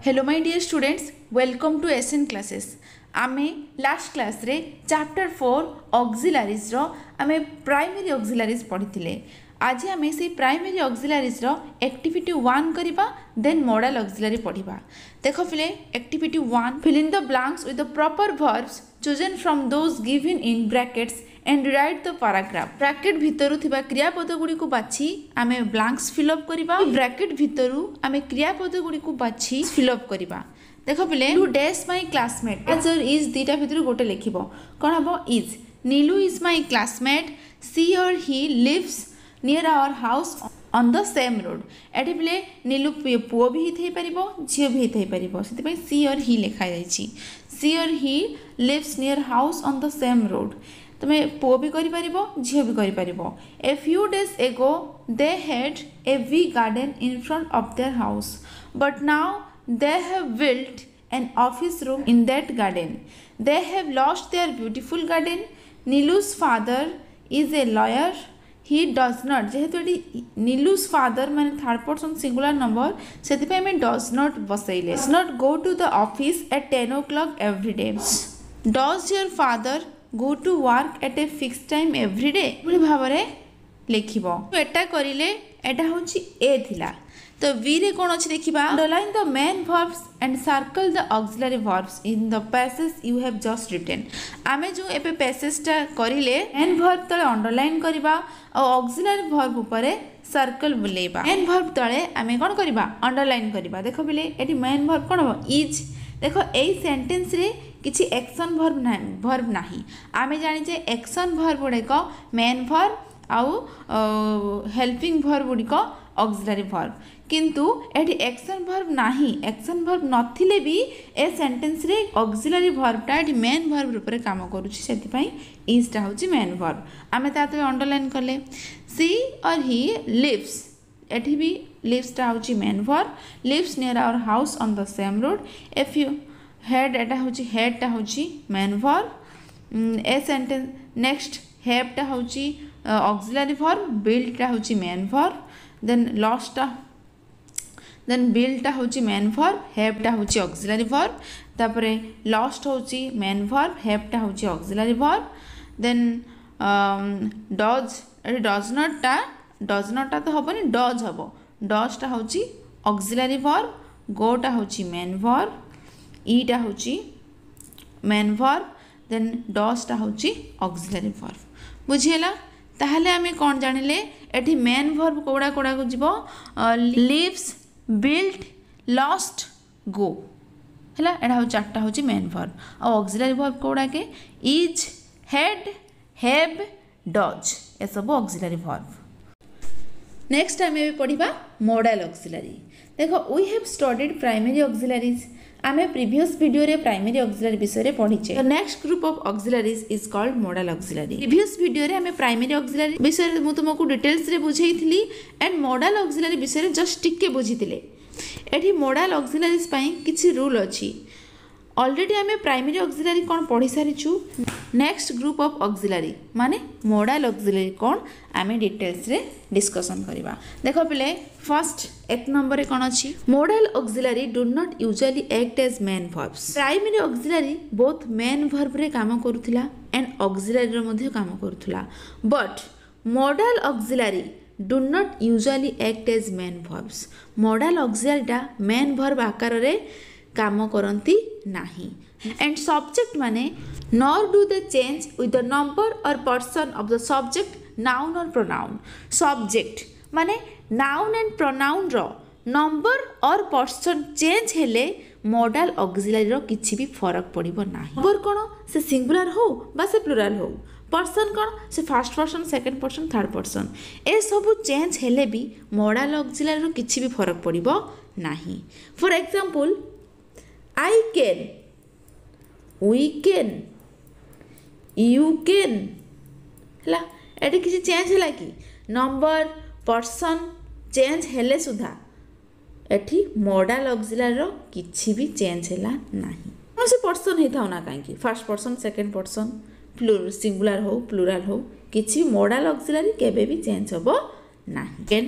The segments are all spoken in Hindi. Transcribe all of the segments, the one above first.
Hello my dear students, welcome to S N classes. आमे लास्ट क्लास रे चैप्टर 4 ऑक्सिलरीज रो आमे प्राइमरी ऑक्सिलरीज पढ़िथिले। आज आमे से प्राइमरी ऑक्सिलरीज रो एक्टिविटी 1 करिबा, देन मॉडल ऑक्सिलरी पढ़िबा। देखो फिले activity 1, fill in the blanks with the proper verbs chosen from those given in brackets and write the paragraph। Bracket भितरु थिबा क्रियापद गुडी को बाछि आमे ब्लैंक्स फिल अप करिबा। ब्रैकेट भितरु आमे क्रियापद गुडी को बाछि फिल अप करिबा। देखो पिले two dash my classmate answer is दीटा भितरु गोटे लिखिबो। कोन हबो? Is. Nilu is my classmate, she और he lives near our house on the same road. एठी पिले नीलू पुओ भी हिथै परिबो, झियो भी हिथै परिबो, सेति पई सी और ही लिखा जायछि। सी और he lives near house on the same road. तुमे पुओ भी करि परिबो, झियो भी करि परिबो। ए फ्यू डेज एगो they had A V garden in front of their house, but now they have built an office room in that garden. They have lost their beautiful garden. Nilu's father is a lawyer. He does not, जेहेतु एटी नीलूस फादर माने थर्ड पर्सन सिंगुलर नंबर, सेति पे मैं does not बसैले। Does not go to the office at 10 o'clock every day. Does your father go to work at a fixed time every day? भली भाबरे लिखिबो। एटा करिले एटा होची ए थिला, तो वी रे कोन अछि देखिबा। Underline the main verbs and circle the auxiliary verbs in the passage you have just written. आमे जो एपे पैसेजटा करिले मेन वर्ब तळे अंडरलाइन करिबा और ऑक्सिलरी वर्ब ऊपर सर्कल बुलेबा। मेन वर्ब तळे आमे कोन करिबा? अंडरलाइन करिबा। देखो बिले एटी मेन वर्ब कोन हो? इज। देखो एई सेंटेंस रे किछि एक्शन वर्ब नाही। आमे जानि जे एक्शन वर्ब गुडे को मेन वर्ब आउ हेल्पिंग वर्ब गुडी को ऑक्सिलरी वर्ब, किंतु एटी एक्शन वर्ब नाही। एक्शन वर्ब नथिले भी ए सेंटेंस रे ऑक्सिलरी वर्बटा एटी मेन वर्ब रूप रे काम करूछि, सेति पई इजटा होछि मेन वर्ब। आमे ताते अंडरलाइन करले सी और ही लिव्स, एटी भी लिव्सटा होछि main verb. Lives near our house on the same road. If you had, एटा होछि हेडटा होछि मेन वर्ब। ए सेंटेंस नेक्स्ट हैवटा होछि ऑक्सिलरी वर्ब, बिल्डटा होछि मेन वर्ब, देन लॉस्टटा देन बिल्डटा होछि मेन वर्ब, हैवटा होछि ऑक्सिलरी वर्ब, तापरे लॉस्ट होछि मेन वर्ब, हैवटा होछि ऑक्सिलरी वर्ब, देन डज नॉटटा तो हबनी, डज हबो। डजटा होछि ऑक्सिलरी वर्ब, गोटा होछि मेन वर्ब, ईटा होछि मेन वर्ब, देन डजटा होछि ऑक्सिलरी वर्ब। बुझियला? ताहले आमे कोन जानिले एठी मेन वर्ब कोडा कोडा को जिवो लिव्स, बिल्ड, लॉस्ट, गो। हला एडा हो चारटा होची मेन वर्ब। आ ऑक्सिलरी वर्ब कोडा के इज, हेड, हैव, डज, ए सब ऑक्सिलरी वर्ब। नेक्स्ट आमे पढ़िबा मॉडल ऑक्सिलरी। देखो we have studied primary auxiliaries. आमे प्रीवियस वीडियो रे प्राइमरी ऑक्सिलरी विषय रे पढिचे। The next group of auxiliaries is called modal auxiliary. Previous video रे आमे प्राइमरी ऑक्सिलरी विषय रे मु तुमको डिटेल्स रे बुझेइथिली एंड मॉडल ऑक्सिलरी विषय रे जस्ट टिके बुझिथिले। एठी मॉडल ऑक्सिलरीज पई किछि रूल अछि। ऑलरेडी आमे प्राइमरी ऑक्सिलरी कोन पढि सारिछु। नेक्स्ट ग्रुप ऑफ ऑक्सिलरी माने मॉडल ऑक्सिलरी कोन आमे डिटेल्स रे डिस्कशन करिबा। देखो पहिले फर्स्ट एक नंबर रे कोन अछि? Modal auxiliary do not usually act as main verbs. Primary auxiliary both main verb रे काम करूथिला एंड ऑक्सिलरी रे मध्ये काम करूथिला, but modal auxiliary do not usually act as main verbs. Modal ऑक्सिलरीटा मेन वर्ब आकार रे काम करंती नाही। एंड सब्जेक्ट माने nor do they change with the number or person of the subject, noun or pronoun. Subject माने noun and pronoun row number or person change हेले मॉडल ऑक्सिलरी रो किछि भी फरक पड़िबो नाही। नंबर कोन से सिंगुलर हो बा से प्लुरल हो, पर्सन कोन से first person, second person, third person, ए सब चेंज हेले भी मॉडल ऑक्सिलरी रो किछि भी फरक पड़िबो नाही। For example I can, we can, you can, हला एटी किसी चेंज हैला कि नंबर, पर्सन चेंज हेले सुधा एटी मॉडल ऑक्सिलरी रो किछि भी चेंज हैला नाही। कौन से पर्सन हे थाउ ना काहे first person, second person, plural, singular हो, प्लुरल हो, किछि मॉडल ऑक्सिलरी केबे भी चेंज होबो नाही।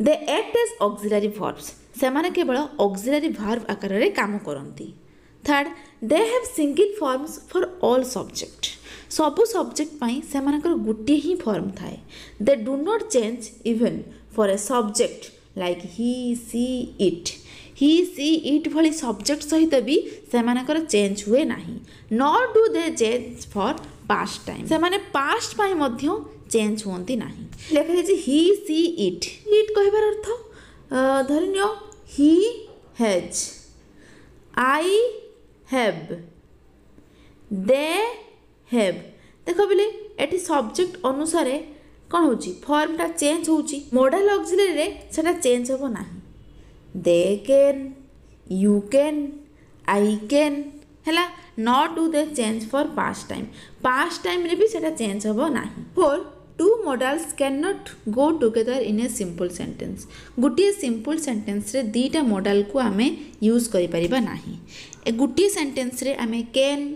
They act as auxiliary verbs. सेमाने केवल ऑक्सिलरी वर्ब आकार रे काम करती। Third, they have single forms for all subject. सबु सब्जेक्ट पाई सेमानकर गोटे ही फॉर्म थाए। They do not change even for a subject like he she it. He she it भली सब्जेक्ट सहित भी सेमानकर चेंज हुए नहीं। Nor do they change for past time. सेमाने पास्ट पाई मध्य चेंज होती नहीं। लिखा जाए ही सी इट। इट कहबार अर्थ धरनियो he has, I have, they have. देख बोले ये सब्जेक्ट अनुसार कौन हो फॉर्मटा चेंज हो। मॉडल ऑक्सिलरी रे सेटा चेंज हो ना। They can, you can, I can है। Not do they change for past time. Past time रे भी सेटा चेंज हो ना। Four, two modals can not go together in a simple sentence. गोटे सिंपल सेंटेंस रे दीटा मॉडल को आमे यूज करि परिबा नाही। ए गोटे सेंटेंस रे आमे कैन,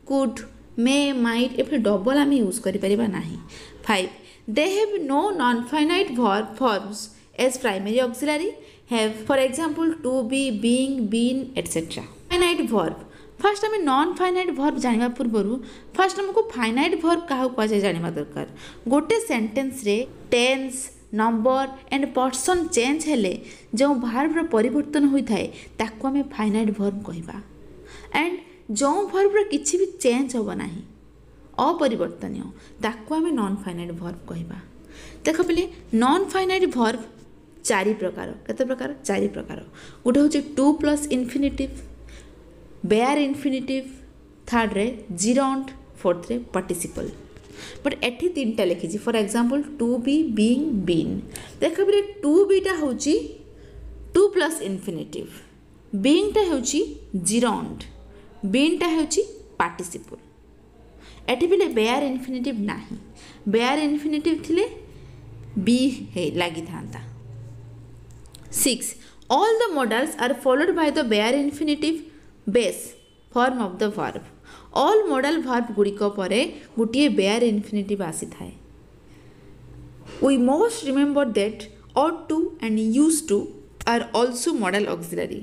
कुड, मे, माइट ए डबल आमे यूज करि परिबा नाही। 5, they have no non finite verb forms as primary auxiliary have for example to be, being, been etcetera. Finite verb फास्ट आम नॉन फाइनाइट वर्ब जाना पूर्व फास्ट आमको फाइनाइट वर्ब क्या कहुए जाना दरकार। गोटे सेंटेंस रे tense, number and person change हेले जो वर्बर परिवर्तन होता है ताकू आम फाइनाइट वर्ब कहबा। एंड जो वर्बर किसी भी चेंज होब ना अपरिवर्तनीय ताकू आम नॉन फाइनाइट वर्ब कहबा। देख पे नॉन फाइनाइट वर्ब 4 प्रकार। केते प्रकार? 4 प्रकार। गोटे हूँ to plus infinitive, bare infinitive, third रे जिरोंट, फोर्थ रे पार्टिसिपल। बट एठी 3टा लिखी। For example to be, being, been. देख बोले टू बीटा हूँ टू प्लस इनफिनिटिव, बीइंगटा हूँ जिरोंट, बीनटा हूँ पार्टिसिपल। एठी बोले बेयर इनफिनिटिव नाही। बेयर इनफिनिटिव थिले बी हे लगी था। 6, all the modals are followed by the bare infinitive base form of the verb. All modal verb गुड़िक परे गोटे बेयर इनफिनिटिव आसी थाए। We must remember that ought to and used to are also model auxiliary।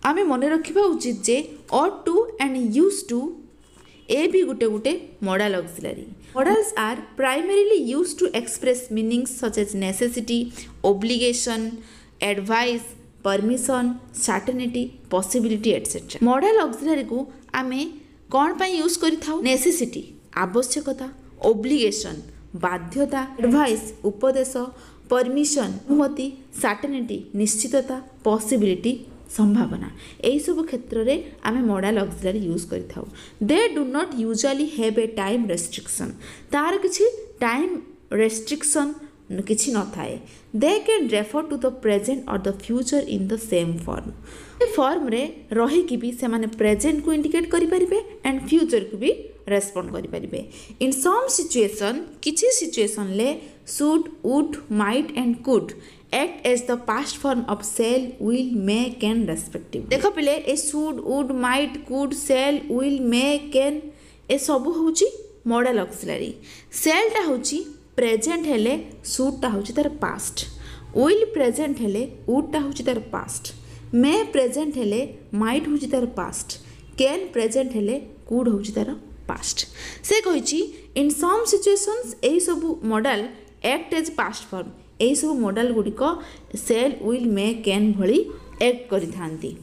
आमे मने रखिबा उचित जे ought to and used to ए भी गुटे गुटे model auxiliary। Modals are primarily used to express meanings such as necessity, obligation, advice, permission, certainty, possibility etcetera. Model auxiliary को आमे कौन पाई यूज करि थाउ? नेसेसिटी आवश्यकता, ओब्लिगेशन बाध्यता, एडवाइस उपदेश, परमिशन अनुमति, सर्टेनिटी निश्चितता, पॉसिबिलिटी संभावना। यही सब क्षेत्र में आमे मॉडल ऑक्सिलरी यूज करि थाउ। They do not usually have a time restriction. तार किछि टाइम रेस्ट्रिक्शन किसी न थाए। They can refer to the present or the future in the same form. Form रे रही कि भी से माने प्रेजेंट को इंडिकेट करि परिबे एंड फ्यूचर को भी रेस्पोंड करि परिबे। इन सम सिचुएशन किछि सिचुएशन ले should, would, might and could act as the past form of shall, will, may, can respective. देखो पहले ए should, would, might, could, shall, will, may, can ए सब होची मॉडल ऑक्सिलरी। सेलटा होची प्रेजेंट हेले शुडटा होची तार पास्ट, विल प्रेजेंट हेले वुडटा होची तार पास्ट, मे प्रेजेंट हेले माइट होची तार पास्ट, कैन प्रेजेंट हेले कुड होची तार पास्ट। से कहिची इन सम सिचुएशंस एही सब model act as past form. एही सब मॉडल गुडिक सेल, विल, मे, कैन भली एक्ट करि थांती।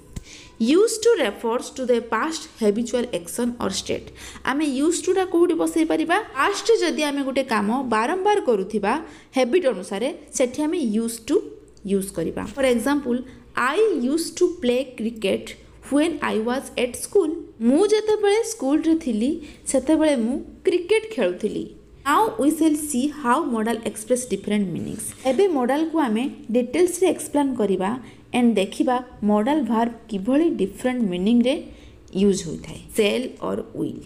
Used to refers to the past habitual action or state. आमे यूज टूटा कौटी बसई पारिबा? पास्ट जदि आमे गोटे काम बारंबार करुथिबा हैबिट अनुसार सेठी आमे यूज टू यूज करिबा। For example I used to play cricket when I was at school. मु जेतेबेले स्कूल रे थिली सेतेबेले मु क्रिकेट खेलुथिली। Now we shall see how model express different meanings. एबे मॉडल को आमे डिटेल्स रे एक्सप्लेन करिबा एंड देखिबा मॉडल वर्ब किभली डिफरेंट मीनिंग रे यूज होता है। Cell or will.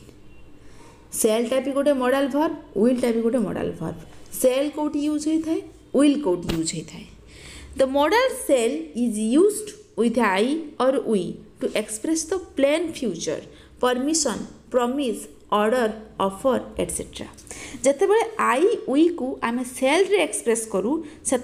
सेलटा भी गोटे मॉडल वर्ब, विलटा भी गोटे मॉडल वर्ब। सेल कोठी यूज होता है, विल कोठी यूज होता है। The model shall is used with I or we to express the plan future, permission, promise, order offer etcetera जितेबाला आई वी को आम सेल रे एक्सप्रेस करूँ से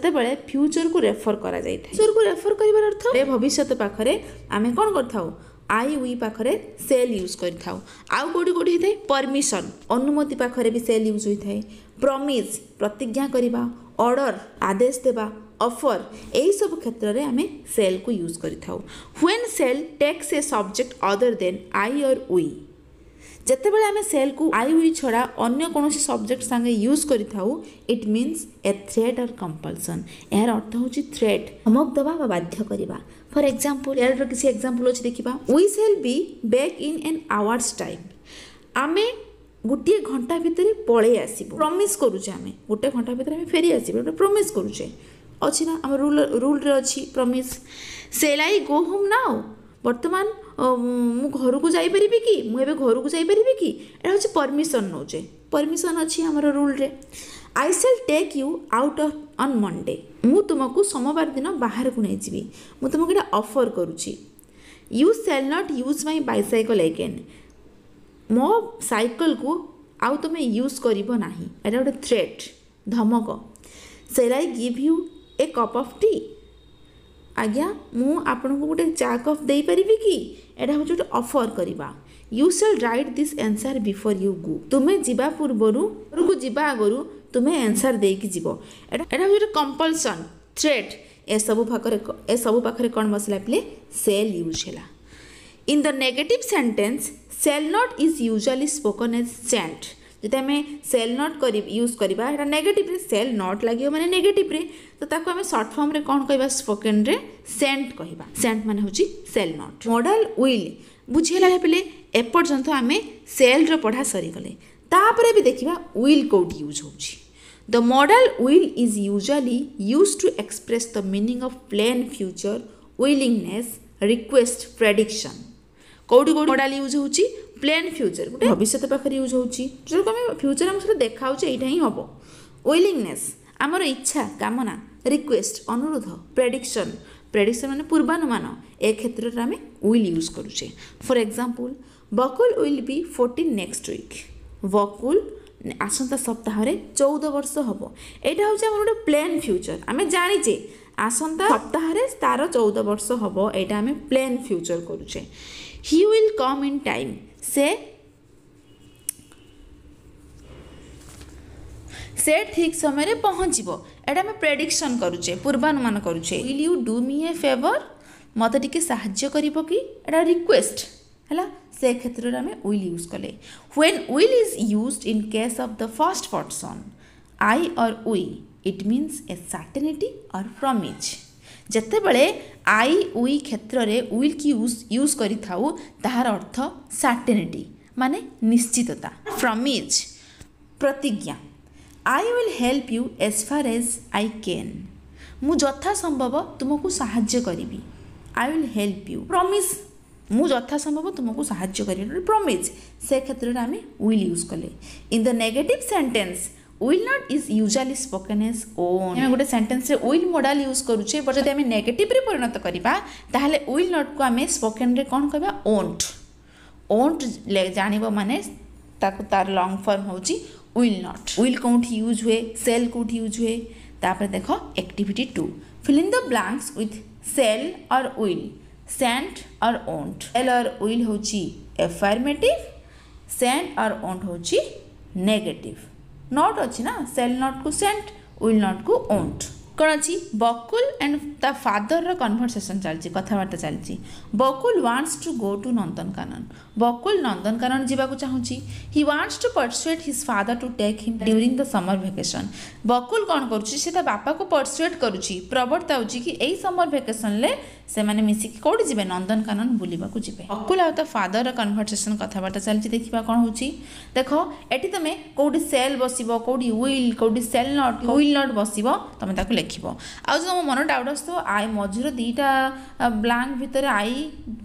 फ्यूचर को रेफर करा जाए फ्यूचर को रेफर कर अर्थ भविष्य पाखे आम कौन कर आई वी पाखे सेल यूज कर आउ कौटी कौटी होता है परमिशन अनुमति पाखे भी सेल यूज होता है प्रमिज प्रतिज्ञा करवा ऑर्डर आदेश देवा ऑफर यही सब क्षेत्र में आम सेल को यूज कर when shall takes a subject other than I or we जितेबाला आम सेल को आई वी छड़ा अन्य कौन सब्जेक्ट सांगे यूज कर इट मीन्स ए थ्रेट और कंपल्सन यार अर्थ हूँ थ्रेट धमक दवा बाध्य करवा फॉर एग्जांपल यार किसी एग्जांपल अच्छे देखा we shall be back in an hour's time आम गोटे घंटा भितर पलि आसबू प्रमिश करुचे आम गोटे घंटा भितर फेरी आसबू गोटे प्रमिश करुचे अच्छी ना आम रूल रे अच्छी प्रमिश सेल आई गो होम नाउ बर्तमान मु घर को जापर कि मुझे घर को जापर कि यहाँ हूँ परमिशन नौचे परमिशन अच्छी आमर रूल रे I shall take you out on Monday मु तुमको सोमवार दिन बाहर को नहीं जी मु तुमको ये ऑफर करुच्ची you shall not use my bicycle again मो साइकल को आउ तुम यूज कर ना यहाँ गोटे थ्रेट धमक shall I give you a cup of tea आज्ञा मु आपन को गोटे चा कप दे परिबी कि एटा हो गोटे ऑफर करबा you shell right this answer before you go तुम्हें जीवा पूर्वरु को जीवा आगरु तुम्हें आंसर दे कि जीवो एटा हो गोटे कंपल्सन थ्रेट ए सब पाखरे कोन बसला प्ले सेल यूज हैला in the negative sentence shall not is usually spoken as shan't जब आम सेल नॉट कर यूज करवा है नेगेटिव रे सेल नॉट लगे माने नेगेटिव रे तो ताको आम शॉर्ट फॉर्म रे कौन कहबा स्पोकन रे सेंट कहबा सेंट माने होची सेल नॉट मॉडल विल बुझेला पे एपर्यंत आम सेल रो पढ़ा सरी गले तापरे भी देखिबा विल कोड यूज होची the model will is usually used to express the meaning of plan future willingness request prediction कौटी कौटी मॉडल यूज होची प्लान फ्यूचर गोटे भविष्य पाखे यूज होची जो आम फ्यूचर आम सहित देखा यहाँ ही हम विलिंगनेस आमर इच्छा कामना रिक्वेस्ट अनुरोध प्रेडिक्शन प्रेडिक्शन माने पूर्वानुमान ए क्षेत्र में आम विल यूज करुचे for example Bakul will be 14 next week Bakul आसंता सप्ताह 14 वर्ष हम यहाँ हूँ आम गोटे प्लान फ्यूचर आम जाचे आसंता सप्ताह तार 14 वर्ष हम यहाँ आम प्लान फ्यूचर करुचे he will come in time से ठीक समय पहुँचब एटा आम प्रेडिक्शन करुचे पूर्वानुमान करुचे will you do me A favour मत टिके साहाय्य करिवो कि एटा रिक्वेस्ट हैला से क्षेत्र में आम विल यूज कले when will is used in case of the first person I or we it means a certainty or promise जितेबाला I we क्षेत्र में विल की यूज करी थाउ ताहार अर्थ सर्टेनिटी माने निश्चितता प्रॉमिज प्रतिज्ञा I will help you as far as I can मु यथा संभव तुमको साहाय्य करी I will help you promise मु यथा संभव तुमको साहाय्य करी प्रॉमिज से क्षेत्र में आम विल यूज कले in the negative sentence will not is usually spoken as won't आम गोटे सेंटेंस रे विल मॉडल यूज करुचे बट जब आम नेगेटिव रे परिणत करबा ताहले विल नॉट को आम स्पोकन रे कोन कहबा ओंट ओंट जानिबो माने ताको तार लॉन्ग फॉर्म होची विल नॉट विल कोठी यूज हुए सेल कोठी यूज हुए तापर देखो activity 2 fill in the blanks with shall or will shan't or won't shall or will होची एफर्मेटिव सेंट और ओंट होची नेगेटिव नॉट अच्छी ना सेल नॉट को सेंट विल नॉट को ओंट कौन अच्छी बकुल एंड ता फादर कन्वर्सेशन चलती कथबार्ता चलती Bakul wants to go to Nandankanan बकुल नंदनकानन जावाक चाहूँगी he wants to persuade his father to take him during the summer vacation Bakul कौन करुच्ची बापा को परसुएट करुच्ची प्रवर्ताऊँगी कि यही समर वेकेशन ले से माने मिसिकी कौटी जी नंदनकानन बुलवाक जी बकुल आ फादर कन्वर्सेशन कथबार्ता चलती देखा कौन हो देख ये तुम कौटी सेल बस कौटी विल कौटी सेल नट विल नट बस तुम ताक लिख आज तुम मन डाउट आसो आई मझीर दीटा ब्लांक भितर आई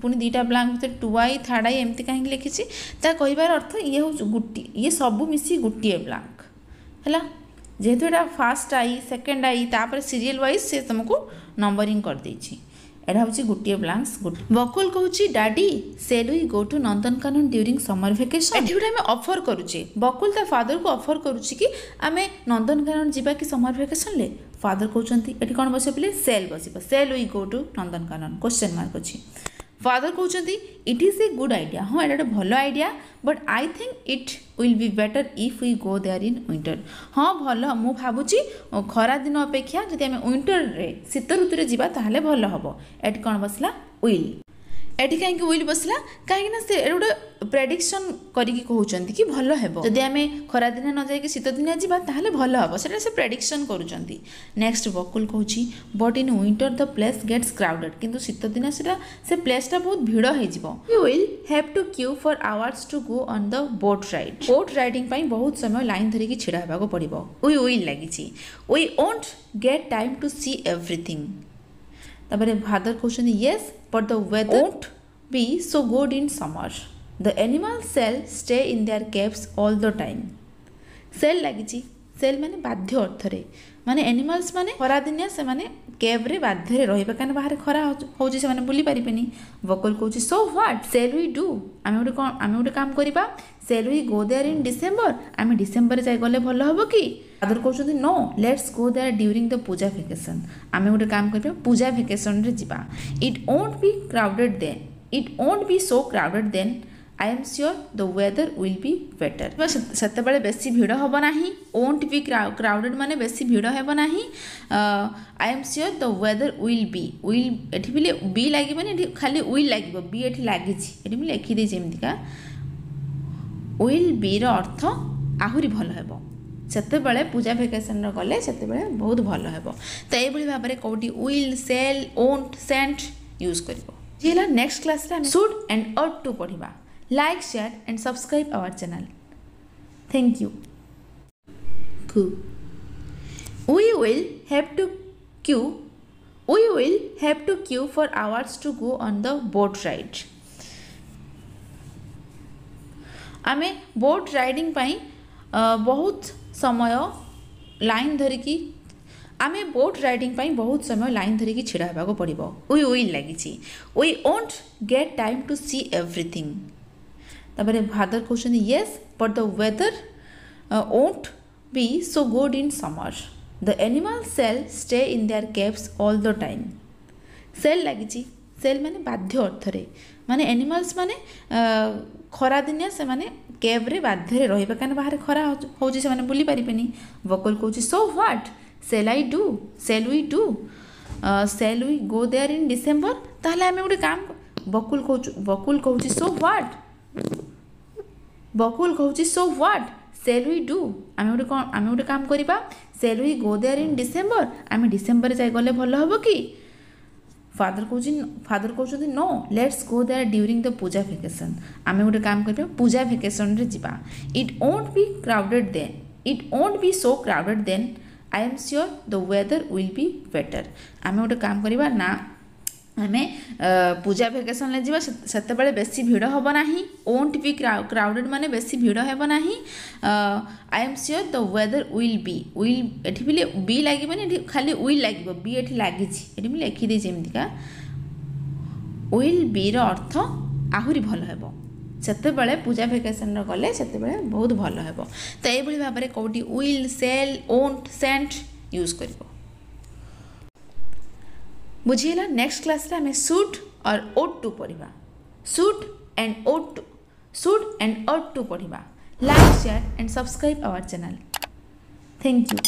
पुणी दीटा ब्लांक भितर टू आई थर्ड आई एमती कहीं लिखी कहबार अर्थ ये हूँ गोटे ये सब मिसी गोटे ब्लांक है जेहेतु यहाँ फास्ट आई सेकेंड आई तापर सीरियल वाइज से तुमको नंबरिंग कर देछि एटा हूँ गोटे ब्लांक्स बकुल कहूँ daddy shall we go to Nandankanan during summer vacation एटी गोटे आम ऑफर करुचे बकुल ता फादर को ऑफर करुच्ची कि आम नंदनकानन जीवा कि समर वेकेशन ले फादर कहते ये कौन बस बोले सेल बस shall we go to Nandankanan question mark अच्छी फादर कहते it is a good idea हाँ एटा गोटे भल idea but I think it will be better if we go there in winter हाँ भल मु भावुची खरा दिन अपेक्षा जदि आम विंटर रे शीत ऋतु जीवा ताहले भल हम एटी कौन बसला विल एटी कहीं विल बसला कहीं से गोटे प्रेडिक्शन करके कहते कि भल हे जदि आम खरा दिन न जाइए शीत दिन जावा ताहले भल हम से प्रेडिक्शन करुँच नेक्स्ट बकुल कहूँ but in winter the place gets crowded किंतु शीत दिन से प्लेसटा बहुत भिड़ हो will have to queue for hours to go on the boat riding बहुत समय लाइन धरिकी छिड़ा होगा पड़ो वी विल लगी we won't get time to see everything तापर फादर कहते yes but the weather won't be so good in summer the animal shall stay in their caves all the time shall लगी सेल माने बाध्य अर्थ रे माने एनिमल्स माने खरा दिनिया से माने केव रे बाध्य रे रहिबा कान बाहर खरा होउची से माने बुली परिबेनी वकल कहूची so what shall we do आमे गोटे काम करिबा shall we go there in December आमे डिसेंबर जाय गले भलो हबो कि फादर कहते no let's go there during the Puja vacation आमे गोटे काम करिबा पूजा वेकेशन रे जिबा it won't be crowded then it won't be so crowded then I am sure the weather will be better से बेसी भिड़ हम ना वोंट बी क्राउडेड माने बेसी भिड़ हम ना I am sure the weather will be will एटी बी लगे खाली विल लगे बी एटी लगी ये लिखिदे जमीका विल बी अर्थ आहरी भल हे से पूजा वेकेशन गले से बहुत भल हे तो ये भाव में कौटी will shall won't shan't use कर next class should and ought to पढ़ा like, share and subscribe our channel. Thank you. We will have to queue for hours to go on the boat ride. आमे बोट राइडिंग पाई बहुत समय लाइन धरिकी आमे बोट राइडिंग पाई बहुत समय लाइन धरिकी छिड़ा होगा पड़ो वी विल लगी we won't get time to see everything तापर फादर कहते yes but the weather won't be so good in summer the animal shall stay in their caves all the time shall लगी सेल माने बाध्य अर्थ रे माने एनिमल्स माने खरा दिनिया से माने केव रे बाध्य रहिबा कान बाहर खरा होउची से माने बुली परिबेनी वकल कहूची so what shall I do shall we do shall we go there in December ताहले आमे गोटे काम बकुल कहूची सो व्हाट बकुल कहूची so what shall we do आमे गोटे काम करिबा shall we go there in December आमे डिसेंबर जाय गले भलो हबो कि फादर कहते no let's go there during the Puja vacation आमे गोटे काम करिबा पूजा वेकेशन रे जिबा it won't be crowded then it won't be so crowded then I am sure the weather will be better आमे गोटे काम करिबा ना आमे पूजा वेकेशन ले जीवा सेते बेसी भिड़ हम ना वोंट बी क्राउडेड माने बेसी भिड़ हम ना I am sure the weather will एटी बी लगे खाली विल लगे बी एटी लगी ये लिखिदे जमीका विल बी अर्थ आहरी भल हे से पूजा वेकेशन गले से बहुत भल हे तो ये भाव में कौटी will shall won't shan't use कर बुझीला नेक्स्ट क्लास रे हमें शुड और ओट टू पढ़ा शुड एंड ओट टू पढ़ा like share and subscribe our channel thank you.